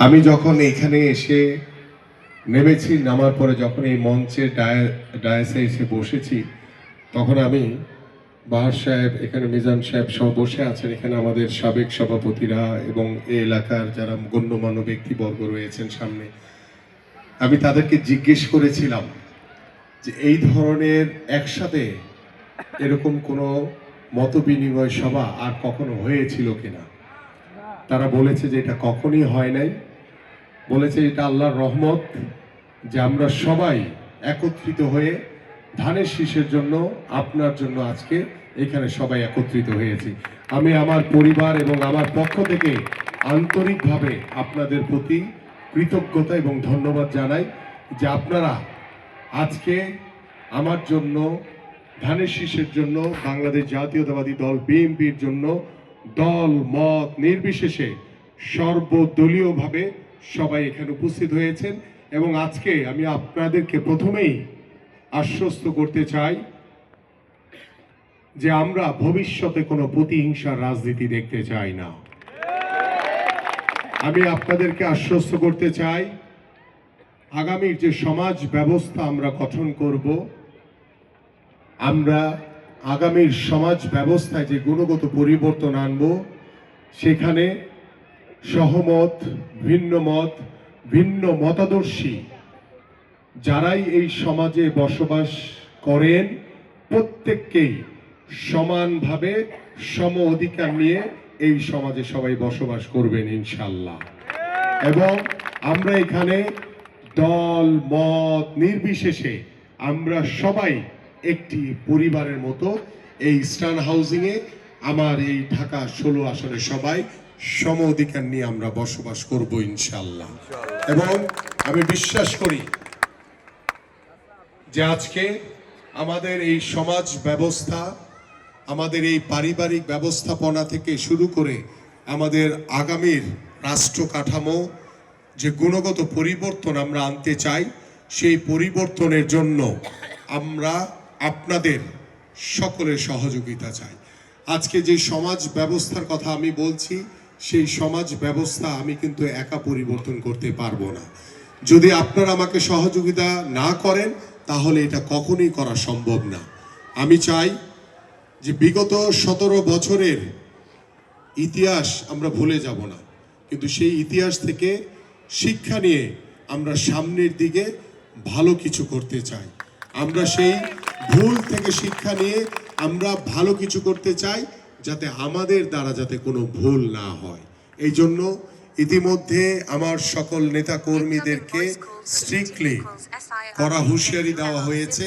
আমি যখন এখানে এসে নেমেছি, নামার পরে যখন এই মঞ্চে ডায়াসে এসে বসেছি, তখন আমি বাহার সাহেব, এখানে মিজান সাহেব সব বসে আছেন, এখানে আমাদের সাবেক সভাপতিরা এবং এই এলাকার যারা গণ্যমান্য ব্যক্তিবর্গ রয়েছেন সামনে, আমি তাদেরকে জিজ্ঞেস করেছিলাম যে এই ধরনের একসাথে এরকম কোনো মত বিনিময় সভা আর কখনো হয়েছিল কিনা। তারা বলেছে যে এটা কখনই হয় নাই, বলেছে এটা আল্লাহর রহমত যে আমরা সবাই একত্রিত হয়ে ধানের শীষের জন্য, আপনার জন্য আজকে এখানে সবাই একত্রিত হয়েছি। আমি আমার পরিবার এবং আমার পক্ষ থেকে আন্তরিকভাবে আপনাদের প্রতি কৃতজ্ঞতা এবং ধন্যবাদ জানাই যে আপনারা আজকে আমার জন্য, ধানের শীষের জন্য, বাংলাদেশ জাতীয়তাবাদী দল বিএনপির জন্য দল মত নির্বিশেষে সর্বদলীয়ভাবে সবাই এখানে উপস্থিত হয়েছেন। এবং আজকে আমি আপনাদেরকে প্রথমেই আশ্বস্ত করতে চাই যে আমরা ভবিষ্যতে কোনো প্রতিহিংসার রাজনীতি দেখতে চাই না। আমি আপনাদেরকে আশ্বস্ত করতে চাই আগামীর যে সমাজ ব্যবস্থা আমরা গঠন করব, আমরা আগামীর সমাজ ব্যবস্থায় যে গুণগত পরিবর্তন আনব, সেখানে সহমত, ভিন্ন মত, ভিন্ন মতাদর্শী যারাই এই সমাজে বসবাস করেন প্রত্যেককেই সমানভাবে সম অধিকার নিয়ে এই সমাজে সবাই বসবাস করবেন ইনশাল্লাহ। এবং আমরা এখানে দল মত নির্বিশেষে আমরা সবাই একটি পরিবারের মতো এই ইস্টার্ন হাউজিংয়ে, আমার এই ঢাকা 16 আসনে সবাই সম অধিকার নিয়ে আমরা বসবাস করব ইনশাল্লাহ। এবং আমি বিশ্বাস করি যে আজকে আমাদের এই সমাজ ব্যবস্থা, আমাদের এই পারিবারিক ব্যবস্থাপনা থেকে শুরু করে আমাদের আগামীর রাষ্ট্র কাঠামো যে গুণগত পরিবর্তন আমরা আনতে চাই, সেই পরিবর্তনের জন্য আমরা আপনাদের সকলের সহযোগিতা চাই। আজকে যে সমাজ ব্যবস্থার কথা আমি বলছি, সেই সমাজ ব্যবস্থা আমি কিন্তু একা পরিবর্তন করতে পারবো না। যদি আপনারা আমাকে সহযোগিতা না করেন তাহলে এটা কখনোই করা সম্ভব না। আমি চাই যে বিগত 17 বছরের ইতিহাস আমরা ভুলে যাব না, কিন্তু সেই ইতিহাস থেকে শিক্ষা নিয়ে আমরা সামনের দিকে ভালো কিছু করতে চাই। আমরা সেই ভুল থেকে শিক্ষা নিয়ে আমরা ভালো কিছু করতে চাই, যাতে আমাদের দ্বারা যাতে কোনো ভুল না হয়। এই জন্য ইতিমধ্যে আমার সকল নেতা কর্মীদেরকে স্ট্রিক্টলি কড়া হুঁশিয়ারি দেওয়া হয়েছে।